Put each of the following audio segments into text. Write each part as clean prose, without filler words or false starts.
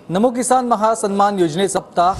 नमो किसान महासन्मान योजनेचा हप्ता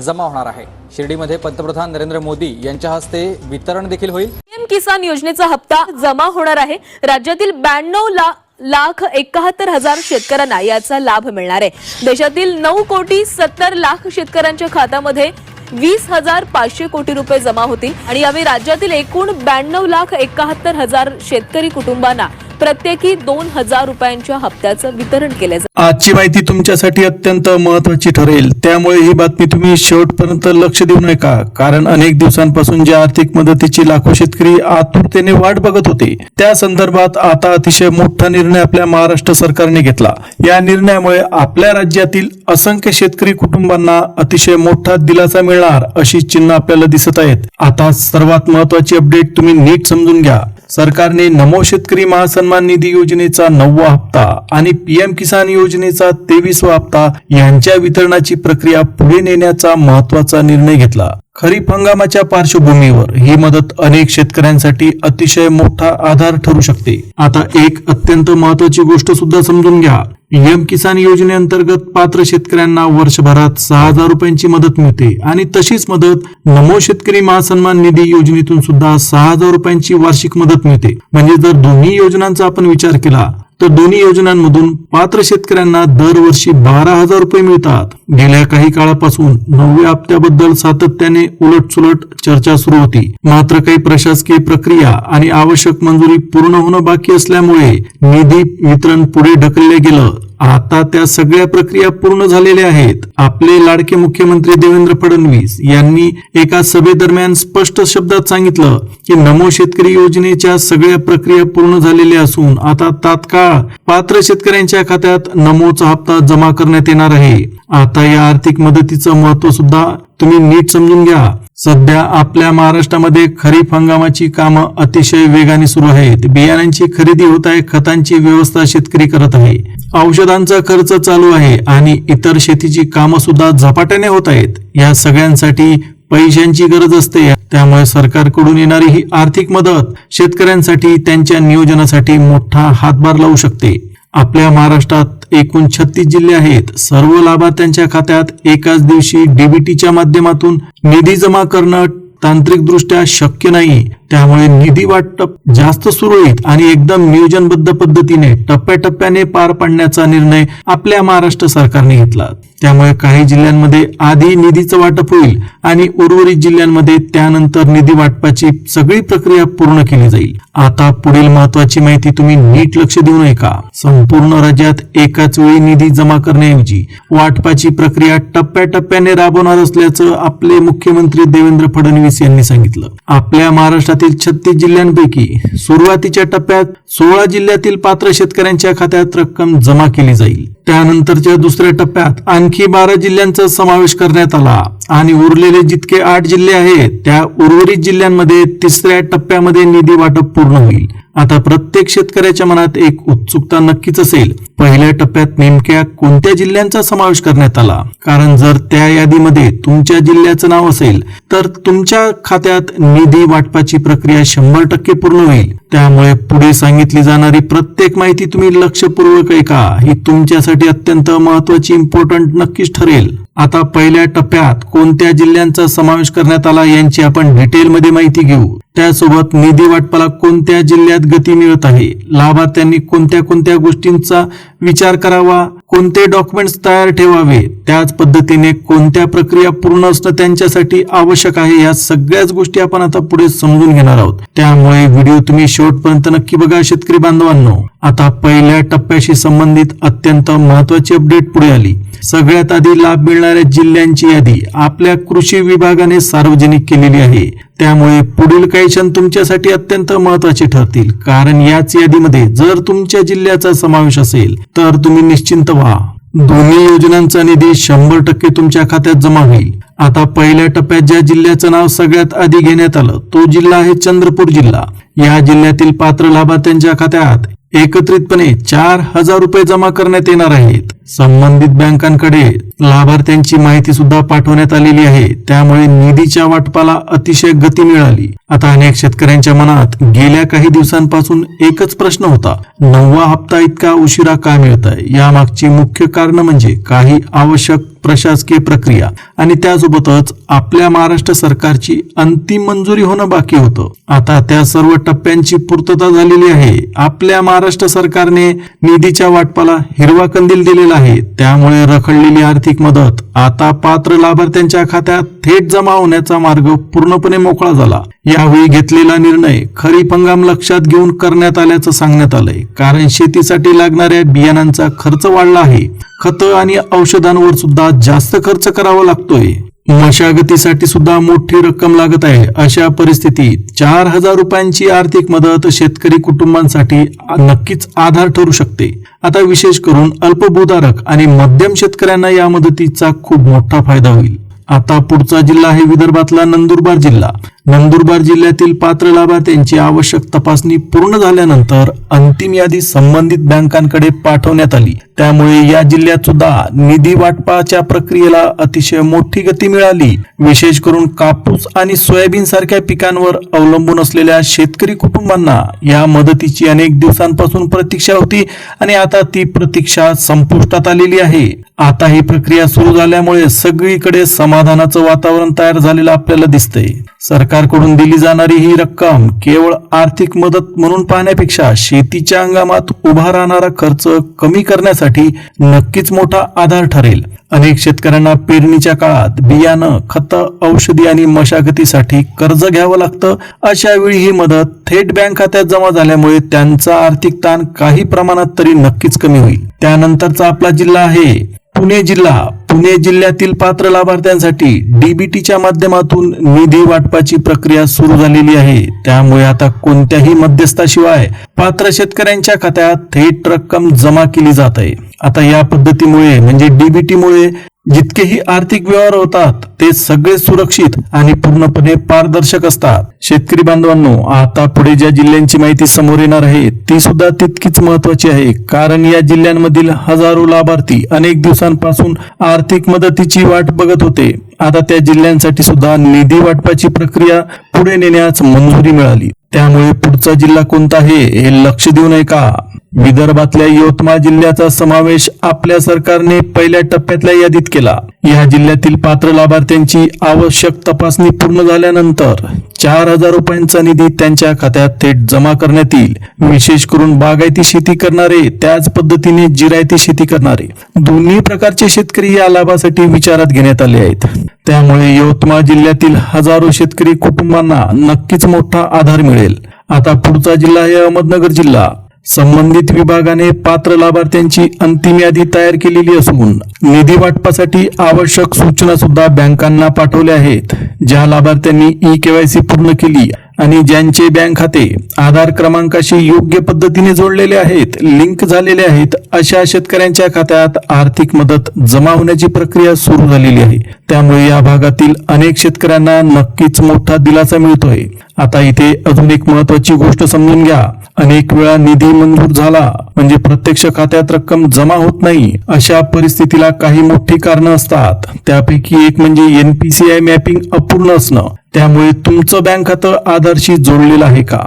जमा होणार आहे। शिर्डीमध्ये पंतप्रधान नरेंद्र मोदी यांच्या हस्ते वितरण देखील होईल। पीएम किसान योजनेचा हप्ता जमा होणार आहे। राज्यातील 92,71,000 शेतकऱ्यांना याचा लाभ मिळणार आहे। देशातील 9,70,00,000 शेतकऱ्यांच्या खात्यामध्ये 20,500 कोटी रुपये जमा होतील आणि यावेळी राज्यातील एकूण 92,71,000 शेतकरी कुटुंबांना प्रत्येकी 2,000 रुपयांच्या हप्त्याचं वितरण केले जाईल। आजची माहिती तुमच्यासाठी अत्यंत महत्त्वाची ठरेल, त्यामुळे ही बातमी तुम्ही शेवटपर्यंत लक्ष देऊ नका, कारण अनेक दिवसांपासून ज्या आर्थिक मदतीची लाखो शेतकरी आतुरतेने वाट बघत होते त्या संदर्भात आता अतिशय मोठा निर्णय आपल्या महाराष्ट्र सरकारने घेतला। या निर्णयामुळे आपल्या राज्यातील असंख्य शेतकरी कुटुंबांना अतिशय मोठा दिलासा मिळणार अशी चिन्ह आपल्याला दिसत आहेत। आता सर्वात महत्त्वाची अपडेट तुम्ही नीट समजून घ्या। सरकारने नमो शेतकरी महासन्मान निधी योजनेचा 9वा हप्ता आणि पीएम किसान योजनेचा 23वा हप्ता यांच्या वितरणाची प्रक्रिया पुढे नेण्याचा महत्त्वाचा निर्णय घेतला। खरीप हंगामाच्या पार्श्वभूमीवर ही मदत अनेक शेतकऱ्यांसाठी अतिशय मोठा आधार ठरू शकते। आता एक अत्यंत महत्त्वाची गोष्ट सुद्धा समजून घ्या। पीएम किसान योजनेअंतर्गत पात्र शेतकऱ्यांना वर्षभरात 6,000 रुपयांची मदत मिळते आणि तशीच मदत नमो शेतकरी महासन्मान निधी योजनेतून सुद्धा 6,000 रुपयांची वार्षिक मदत मिळते। म्हणजे जर दोन्ही योजनांचा आपण विचार केला तर दोन्ही योजनांमधून पात्र शेतकऱ्यांना दरवर्षी 12,000 रुपये मिळतात। गेल्या काही काळापासून 9व्या हप्त्याबद्दल सातत्याने उलटसुलट चर्चा सुरू होती, मात्र काही प्रशासकीय प्रक्रिया आणि आवश्यक मंजुरी पूर्ण होणं बाकी असल्यामुळे निधी वितरण पुढे ढकलले गेलं। आता त्या सगळ्या प्रक्रिया पूर्ण झालेल्या आहेत। आपले लाडके मुख्यमंत्री देवेंद्र फडणवीस यांनी एका सभेदरम्यान स्पष्ट शब्दात सांगितलं की नमो शेतकरी योजनेच्या सगळ्या प्रक्रिया पूर्ण झालेल्या असून आता तात्काळ पात्र शेतकऱ्यांच्या खात्यात नमोचा हप्ता जमा करण्यात येणार आहे। आता या आर्थिक मदतीचं महत्त्व सुद्धा तुम्ही नीट समजून घ्या। सध्या आपल्या महाराष्ट्रामध्ये खरीप हंगामाची कामं अतिशय वेगाने सुरू आहेत। बियाणांची खरेदी होत आहे, खतांची व्यवस्था शेतकरी करत आहे, औषधांचा खर्च चालू आहे आणि इतर शेतीची कामं सुद्धा झपाट्याने होत आहेत। या सगळ्यांसाठी पैशांची गरज असते, त्यामुळे सरकारकडून येणारी ही आर्थिक मदत शेतकऱ्यांसाठी त्यांच्या नियोजनासाठी मोठा हातभार लावू शकते। आपल्या महाराष्ट्रात एकूण 36 जिल्हे आहेत। सर्व लाभार्थ्यांच्या खात्यात एकाच दिवशी डीबीटीच्या माध्यमातून निधी जमा करणं तांत्रिकदृष्ट्या शक्य नाही, त्यामुळे निधी वाटप जास्त सुरळीत आणि एकदम नियोजनबद्ध पद्धतीने टप्प्याटप्प्याने पार पाडण्याचा निर्णय आपल्या महाराष्ट्र सरकारने घेतला। त्यामुळे काही जिल्ह्यांमध्ये आधी निधीचं वाटप होईल आणि उर्वरित जिल्ह्यांमध्ये त्यानंतर निधी वाटपाची सगळी प्रक्रिया पूर्ण केली जाईल। आता पुढील महत्त्वाची माहिती तुम्ही नीट लक्ष देऊ नये का। संपूर्ण राज्यात एकाच वेळी निधी जमा करण्याऐवजी वाटपाची प्रक्रिया टप्प्याटप्प्याने राबवणार असल्याचं आपले मुख्यमंत्री देवेंद्र फडणवीस यांनी सांगितलं। आपल्या महाराष्ट्रातील 36 जिल्ह्यांपैकी सुरुवातीच्या टप्प्यात 16 जिल्ह्यातील पात्र शेतकऱ्यांच्या खात्यात रक्कम जमा केली जाईल। त्यानंतरच्या दुसऱ्या टप्प्यात आणखी 12 जिल्ह्यांचा समावेश करण्यात आला आणि उरलेले जितके 8 जिल्हे आहेत त्या उर्वरित जिल्ह्यांमध्ये तिसऱ्या टप्प्यामध्ये निधी वाटप पूर्ण होईल। आता प्रत्येक शेतकऱ्याच्या मनात एक उत्सुकता नक्कीच असेल, पहिल्या टप्प्यात नेमक्या कोणत्या जिल्ह्यांचा समावेश करण्यात आला, कारण जर त्या यादीमध्ये तुमच्या जिल्ह्याचं नाव असेल तर तुमच्या खात्यात निधी वाटपाची प्रक्रिया 100% पूर्ण होईल। त्यामुळे पुढे सांगितली जाणारी प्रत्येक माहिती तुम्ही लक्षपूर्वक ऐका, ही तुमच्यासाठी अत्यंत महत्त्वाची इम्पॉर्टंट नक्कीच ठरेल। आता पहिल्या टप्प्यात कोणत्या जिल्ह्यांचा समावेश करण्यात आला यांची आपण डिटेलमध्ये माहिती घेऊ। त्यासोबत निधी वाटपाला कोणत्या जिल्ह्यात गती मिळत आहे, लाभार्थ्यांनी कोणत्या कोणत्या गोष्टींचा विचार करावा, कोणते डॉक्युमेंट्स तयार ठेवावे, त्याच पद्धतीने कोणत्या प्रक्रिया पूर्ण असणं त्यांच्यासाठी आवश्यक आहे, या सगळ्याच गोष्टी आपण आता पुढे समजून घेणार आहोत। त्यामुळे व्हिडिओ तुम्ही शेवटपर्यंत नक्की बघा शेतकरी बांधवांनो। आता पहिल्या टप्प्याशी संबंधित अत्यंत महत्त्वाची अपडेट पुढे आली। सगळ्यात आधी लाभ मिळणाऱ्या जिल्ह्यांची यादी आपल्या कृषी विभागाने सार्वजनिक केलेली आहे। त्यामुळे पुढील काही क्षण तुमच्यासाठी अत्यंत महत्त्वाचे ठरतील, कारण याच यादीमध्ये जर तुमच्या जिल्ह्याचा समावेश असेल तर तुम्ही निश्चिंत व्हा, दोन्ही योजनांचा निधी 100% तुमच्या खात्यात जमा होईल। आता पहिल्या टप्प्यात ज्या जिल्ह्याचं नाव सगळ्यात आधी घेण्यात आलं तो जिल्हा आहे चंद्रपूर जिल्हा। या जिल्ह्यातील पात्र लाभार्थ्यांच्या खात्यात एकत्रितपणे 4,000 रुपये जमा करण्यात येणार आहेत. संबंधित बँकांकडे लाभार्थ्यांची माहिती सुद्धा पाठवण्यात आलेली आहे. त्यामुळे निधीच्या वाटपाला अतिशय गती मिळाली. आता अनेक शेतकऱ्यांच्या मनात गेल्या काही दिवसांपासून एकच प्रश्न होता, 9वा हप्ता इतका उशिरा का मिळत आहे? यामागची मुख्य कारण म्हणजे काही आवश्यक प्रशासकीय प्रक्रिया आणि त्यासोबतच आपल्या महाराष्ट्र सरकारची अंतिम मंजुरी होणं बाकी होतं. आता त्या सर्व टप्प्यांची पूर्तता झालेली आहे. आपल्या महाराष्ट्र सरकारने निधीच्या वाटपाला हिरवा कंदील दिलेला आहे. त्यामुळे रखडलेली आर्थिक मदत आता पात्र लाभार्थ्यांच्या खात्यात थेट जमा होण्याचा मार्ग पूर्णपणे मोकळा झाला. यावेळी घेतलेला निर्णय खरीप हंगाम लक्षात घेऊन करण्यात आल्याचं सांगण्यात आलंय. कारण शेतीसाठी लागणाऱ्या बियाणांचा खर्च वाढला आहे. खतं आणि औषधांवर सुद्धा जास्त खर्च करावा लागतोय. मशागतीसाठी सुद्धा मोठी रक्कम लागत आहे. अशा परिस्थितीत 4,000 रुपयांची आर्थिक मदत शेतकरी कुटुंबांसाठी नक्कीच आधार ठरू शकते. आता विशेष करून अल्पभूधारक आणि मध्यम शेतकऱ्यांना या मदतीचा खूप मोठा फायदा होईल. आता पुढचा जिल्हा आहे विदर्भातला नंदुरबार जिल्हा. नंदुरबार जिल्ह्यातील पात्र लाभार्थ्यांची आवश्यक तपासणी पूर्ण झाल्यानंतर अंतिम यादी संबंधित बँकांकडे पाठवण्यात आली. त्यामुळे या जिल्ह्यात सुद्धा निधी वाटपाच्या प्रक्रियेला अतिशय मोठी गती मिळाली. विशेष करून कापूस आणि सोयाबीन सारख्या पिकांवर अवलंबून असलेल्या शेतकरी कुटुंबांना या मदतीची अनेक दिवसांपासून प्रतीक्षा होती आणि आता ती प्रतीक्षा संपुष्टात आलेली आहे. आता ही प्रक्रिया सुरू झाल्यामुळे सगळीकडे समाधानाचं वातावरण तयार झालेलं आपल्याला दिसतंय. सरकारकडून दिली जाणारी ही रक्कम केवळ आर्थिक मदत म्हणून पाहण्यापेक्षा शेतीच्या हंगामात उभा राहणारा खर्च कमी करण्यासाठी नक्कीच मोठा आधार ठरेल. अनेक शेतकऱ्यांना पेरणीच्या काळात बियाणं, खतं, औषधी आणि मशागतीसाठी कर्ज घ्यावं लागतं. अशा वेळी ही मदत थेट बँक खात्यात जमा झाल्यामुळे त्यांचा आर्थिक ताण काही प्रमाणात तरी नक्कीच कमी होईल. त्यानंतरचा आपला जिल्हा आहे पुणे जिल्हा. पुणे जिल्ह्यातील पात्र लाभार्थ्यांसाठी डीबीटीच्या माध्यमातून निधी वाटपाची प्रक्रिया सुरू झालेली आहे. त्यामुळे आता कोणत्याही मध्यस्थाशिवाय पात्र शेतकऱ्यांच्या खात्यात थेट रक्कम जमा केली जात आहे. आता या पद्धतीमुळे म्हणजे डीबीटीमुळे जितकेही आर्थिक व्यवहार होतात ते सगळे सुरक्षित आणि पूर्णपणे पारदर्शक असतात. शेतकरी बांधवांनो, आता पुढे ज्या जिल्ह्यांची माहिती समोर येणार आहे ती सुद्धा तितकीच महत्वाची आहे. कारण या जिल्ह्यांमधील हजारो लाभार्थी अनेक दिवसांपासून आर्थिक मदतीची वाट बघत होते. आता त्या जिल्ह्यांसाठी सुद्धा निधी वाटपाची प्रक्रिया पुढे नेण्यास मंजुरी मिळाली. त्यामुळे पुढचा जिल्हा कोणता आहे हे लक्ष देऊन ऐका. विदर्भातल्या यवतमाळ जिल्ह्याचा समावेश आपल्या सरकारने पहिल्या टप्प्यातल्या यादीत केला. या जिल्ह्यातील पात्र लाभार्थ्यांची आवश्यक तपासणी पूर्ण झाल्यानंतर 4,000 रुपयांचा निधी त्यांच्या खात्यात थेट जमा करण्यात येईल. विशेष करून बागायती शेती करणारे, त्याच पद्धतीने जिरायती शेती करणारे दोन्ही प्रकारचे शेतकरी या लाभासाठी विचारात घेण्यात आले आहेत. त्यामुळे यवतमाळ जिल्ह्यातील हजारो शेतकरी कुटुंबांना नक्कीच मोठा आधार मिळेल. आता पुढचा जिल्हा आहे अहमदनगर जिल्हा. संबंधित विभागाने पात्र लाभार्थ्यांची अंतिम यादी तयार केलेली असून निधी वाटपासाठी आवश्यक सूचना सुद्धा बँकांना पाठवल्या आहेत. ज्या लाभार्थ्यांनी ई-केवायसी पूर्ण केली आणि ज्यांचे बँक खाते आधार क्रमांकाशी योग्य पद्धतीने जोडलेले आहेत, लिंक झालेले आहेत, अशा शेतकऱ्यांच्या खात्यात आर्थिक मदत जमा होण्याची प्रक्रिया सुरू झालेली आहे. त्यामुळे या भागातील अनेक शेतकऱ्यांना नक्कीच मोठा दिलासा मिळतोय. आता इथे अजून एक महत्वाची गोष्ट समजून घ्या. अनेक वेळा निधी मंजूर झाला म्हणजे प्रत्यक्ष खात्यात रक्कम जमा होत नाही. अशा परिस्थितीला काही मोठी कारणं असतात. त्यापैकी एक म्हणजे NPCI मॅपिंग अपूर्ण असणं. त्यामुळे तुमचं बँक खातं आधारशी जोडलेलं आहे का,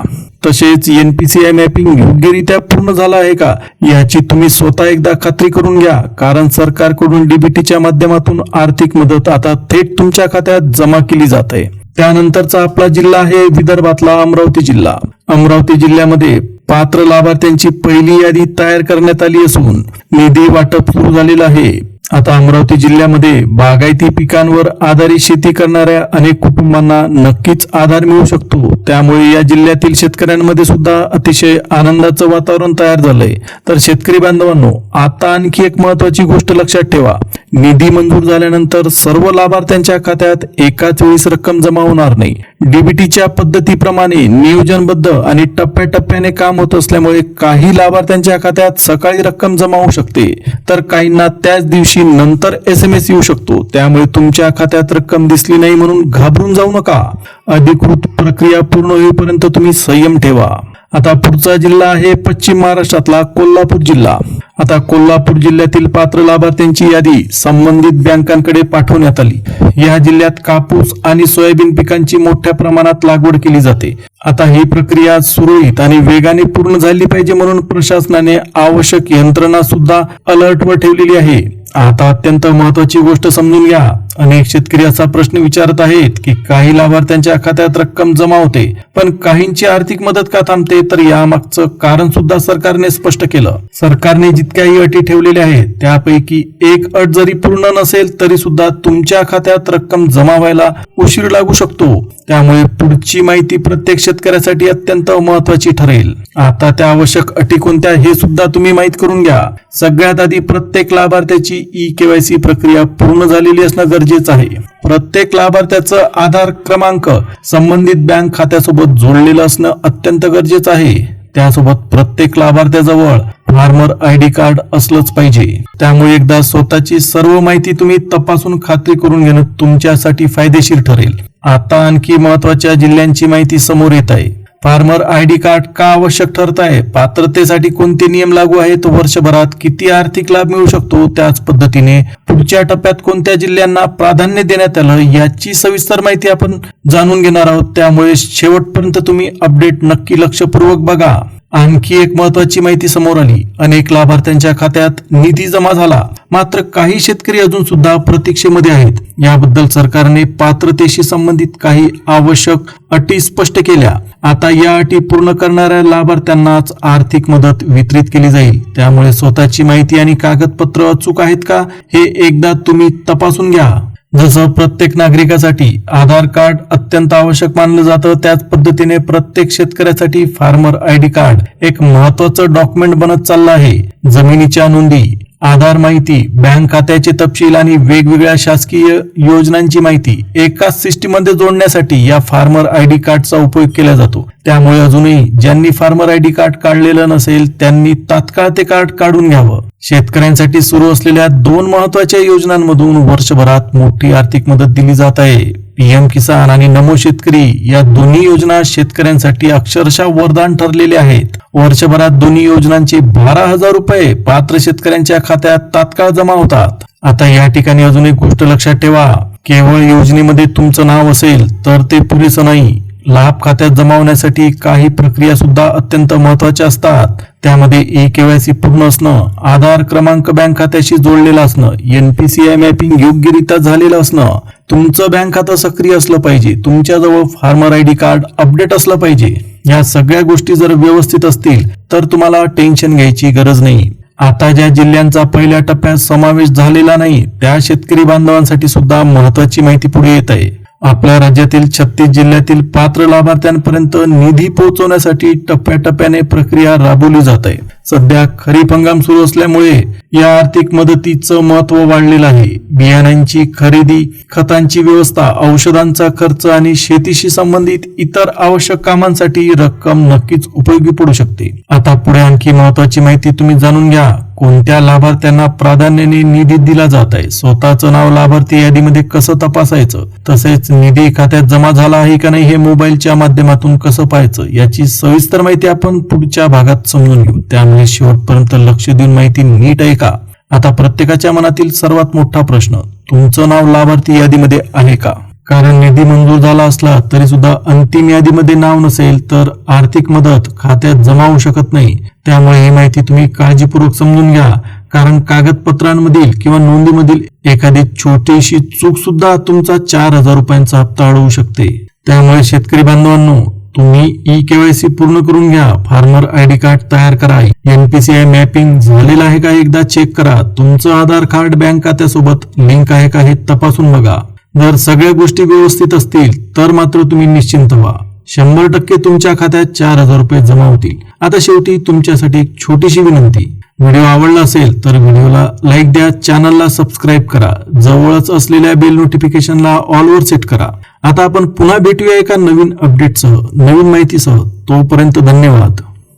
तसेच NPCI मॅपिंग योग्यरित्या पूर्ण झाला आहे का, याची तुम्ही स्वतः एकदा खात्री करून घ्या. कारण सरकारकडून डीबीटीच्या माध्यमातून आर्थिक मदत आता थेट तुमच्या खात्यात जमा केली जात आहे. त्यानंतरचा आपला जिल्हा आहे विदर्भातला अमरावती जिल्हा. अमरावती जिल्ह्यामध्ये पात्र लाभार्थ्यांची पहिली यादी तयार करण्यात आली असून निधी वाटप सुरू झालेलं आहे. आता अमरावती जिल्ह्यामध्ये बागायती पिकांवर आधारित शेती करणाऱ्या अनेक कुटुंबांना नक्कीच आधार मिळू शकतो. त्यामुळे या जिल्ह्यातील शेतकऱ्यांमध्ये सुद्धा अतिशय आनंदाचं वातावरण तयार झालंय. तर शेतकरी बांधवांनो, आता आणखी एक महत्वाची गोष्ट लक्षात ठेवा. निधी मंजूर झाल्यानंतर सर्व लाभार्थ्यांच्या खात्यात एकाच वेळीस रक्कम जमा होणार नाही. डीबीटीच्या पद्धतीप्रमाणे नियोजनबद्ध आणि टप्प्याटप्प्याने काम होत असल्यामुळे काही लाभार्थ्यांच्या खात्यात सकाळी रक्कम जमा होऊ शकते, तर काहींना त्याच दिवशी नंतर SMS येऊ शकतो. त्यामुळे तुमच्या खात्यात रक्कम दिसली नाही म्हणून घाबरून जाऊ नका. अधिकृत प्रक्रिया पूर्ण होईपर्यंत तुम्ही संयम ठेवा. आता पुढचा जिल्हा आहे पश्चिम महाराष्ट्रातला कोल्हापूर जिल्हा. आता कोल्हापूर जिल्ह्यातील पात्र लाभार्थ्यांची यादी संबंधित बँकांकडे पाठवण्यात आली. या जिल्ह्यात कापूस आणि सोयाबीन पिकांची मोठ्या प्रमाणात लागवड केली जाते. आता ही प्रक्रिया सुरळीत आणि वेगाने पूर्ण झाली पाहिजे म्हणून प्रशासनाने आवश्यक यंत्रणा सुद्धा अलर्टवर ठेवलेली आहे. आता अत्यंत महत्वाची गोष्ट समजून घ्या. अनेक शेतकरी असा प्रश्न विचारत आहेत की काही लाभार्थ्यांच्या खात्यात रक्कम जमा होते पण काहींची आर्थिक मदत का थांबते. तर यामागचं कारण सुद्धा सरकारने स्पष्ट केलं. सरकारने जितक्याही अटी ठेवलेल्या आहेत त्यापैकी एक अट जरी पूर्ण नसेल तरी सुद्धा तुमच्या खात्यात रक्कम जमा व्हायला उशीर लागू शकतो. त्यामुळे पुढची माहिती प्रत्येक शेतकऱ्यासाठी अत्यंत महत्वाची ठरेल. आता त्या आवश्यक अटी कोणत्या हे सुद्धा तुम्ही माहित करून घ्या. सगळ्यात आधी प्रत्येक लाभार्थ्याची ई-केवायसी प्रक्रिया पूर्ण झालेली असणं गरजेचं आहे. प्रत्येक लाभार्थ्याचं आधार क्रमांक संबंधित बँक खात्यासोबत जोडलेलं असणं अत्यंत गरजेचं आहे. त्यासोबत प्रत्येक लाभार्थ्याजवळ फार्मर ID कार्ड असलंच पाहिजे. त्यामुळे एकदा स्वतःची सर्व माहिती तुम्ही तपासून खात्री करून घेणं तुमच्यासाठी फायदेशीर ठरेल. आता आणखी महत्वाच्या जिल्ह्यांची माहिती समोर येत आहे. फार्मर ID कार्ड का आवश्यक ठरत आहे, पात्रतेसाठी कोणते नियम लागू आहेत, वर्षभरात किती आर्थिक लाभ मिळू शकतो, त्याच पद्धतीने पुढच्या टप्प्यात कोणत्या जिल्ह्यांना प्राधान्य देण्यात आलं याची सविस्तर माहिती आपण जाणून घेणार आहोत. त्यामुळे शेवटपर्यंत तुम्ही अपडेट नक्की लक्षपूर्वक बघा. आणखी एक महत्वाची माहिती समोर आली. अनेक लाभार्थ्यांच्या खात्यात निधी जमा झाला मात्र काही शेतकरी अजून सुद्धा प्रतीक्षेमध्ये आहेत. याबद्दल सरकारने पात्रतेशी संबंधित काही आवश्यक अटी स्पष्ट केल्या. आता या अटी पूर्ण करणाऱ्या लाभार्थ्यांनाच आर्थिक मदत वितरित केली जाईल. त्यामुळे स्वतःची माहिती आणि कागदपत्र अचूक आहेत का हे एकदा तुम्ही तपासून घ्या. जसं प्रत्येक नागरिकासाठी आधार कार्ड अत्यंत आवश्यक मानलं जातं त्याच पद्धतीने प्रत्येक शेतकऱ्यासाठी फार्मर ID कार्ड एक महत्वाचं डॉक्युमेंट बनत चाललं आहे. जमिनीच्या नोंदी, आधार माहिती, बँक खात्याचे तपशील आणि वेगवेगळ्या शासकीय योजनांची माहिती एकाच सिस्टीममध्ये जोडण्यासाठी या फार्मर ID कार्डचा उपयोग केला जातो. त्यामुळे अजूनही ज्यांनी फार्मर ID कार्ड काढलेलं नसेल त्यांनी तात्काळ ते कार्ड काढून घ्यावं. शेतकऱ्यांसाठी सुरू असलेल्या 2 महत्वाच्या योजनांमधून वर्षभरात मोठी आर्थिक मदत दिली जात आहे. PM किसान आणि नमो शेतकरी या दोन्ही योजना शेतकऱ्यांसाठी अक्षरशः वरदान ठरलेले आहेत. वर्षभरात दोन्ही योजनांचे 12,000 रुपये पात्र शेतकऱ्यांच्या खात्यात तात्काळ जमा होतात. आता या ठिकाणी अजून एक गोष्ट लक्षात ठेवा. केवळ योजनेमध्ये तुमचं नाव असेल तर ते पुरेसं नाही. लाभ खात्यात जमा होण्यासाठी काही प्रक्रिया सुद्धा अत्यंत महत्वाच्या असतात. त्यामध्ये ई-केवायसी पूर्ण असणं, आधार क्रमांक बँक खात्याशी जोडलेला असणं, NPCI मॅपिंग योग्यरित्या झालेलं असणं, तुमचं बँक खातं सक्रिय असलं पाहिजे, तुमच्याजवळ फार्मर ID कार्ड अपडेट असलं पाहिजे. या सगळ्या गोष्टी जर व्यवस्थित असतील तर तुम्हाला टेन्शन घ्यायची गरज नाही. आता ज्या जिल्ह्यांचा पहिल्या टप्प्यात समावेश झालेला नाही त्या शेतकरी बांधवांसाठी सुद्धा महत्वाची माहिती पुढे येत आहे. आपल्या राज्यातील 36 जिल्ह्यातील पात्र लाभार्थ्यांपर्यंत निधी पोहोचवण्यासाठी टप्प्याटप्प्याने प्रक्रिया राबवली जात आहे. सध्या खरीप हंगाम सुरू असल्यामुळे या आर्थिक मदतीचं महत्व वाढलेलं आहे. बियाण्यांची खरेदी, खतांची व्यवस्था, औषधांचा खर्च आणि शेतीशी संबंधित इतर आवश्यक कामांसाठी रक्कम नक्कीच उपयोगी पडू शकते. आता पुढे आणखी महत्वाची माहिती तुम्ही जाणून घ्या. कोणत्या लाभार्थ्यांना प्राधान्याने निधी दिला जात आहे, स्वतःचं नाव लाभार्थी यादीमध्ये कसं तपासायचं, तसेच निधी खात्यात जमा झाला आहे का नाही हे मोबाईलच्या माध्यमातून कसं पाहायचं याची सविस्तर माहिती आपण पुढच्या भागात समजून घेऊ. त्यामुळे शेवटपर्यंत लक्ष देऊन माहिती नीट ऐका. आता प्रत्येकाच्या मनातील सर्वात मोठा प्रश्न, तुमचं नाव लाभार्थी यादीमध्ये आहे का? कारण निधी मंजूर झाला असला तरी सुद्धा अंतिम यादीमध्ये नाव नसेल तर आर्थिक मदत खात्यात जमा होऊ शकत नाही. त्यामुळे ही माहिती तुम्ही काळजीपूर्वक समजून घ्या. कारण कागदपत्रांमधील किंवा नोंदीमधील एखादी छोटीशी चूक सुद्धा तुमचा 4,000 रुपयांचा हप्ता अडवू शकते. त्यामुळे शेतकरी बांधवांनो, तुम्ही ई-केवायसी पूर्ण करून घ्या. फार्मर ID कार्ड तयार करा. NPCI मॅपिंग झालेलं आहे का एकदा चेक करा. तुमचं आधार कार्ड बँक खात्यासोबत लिंक आहे का हे तपासून बघा. जर सगळ्या गोष्टी व्यवस्थित असतील तर मात्र तुम्ही निश्चिंत व्हा. 100% तुमच्या खात्यात 4,000 रुपये जमा होतील. आता शेवटी तुमच्यासाठी एक छोटीशी विनंती, व्हिडिओ आवडला असेल तर व्हिडिओला लाईक द्या, चॅनलला सबस्क्राईब करा, जवळच असलेल्या बेल नोटिफिकेशनला ऑलवर सेट करा. आता आपण पुन्हा भेटूया एका नवीन अपडेटसह, नवीन माहितीसह. तोपर्यंत धन्यवाद.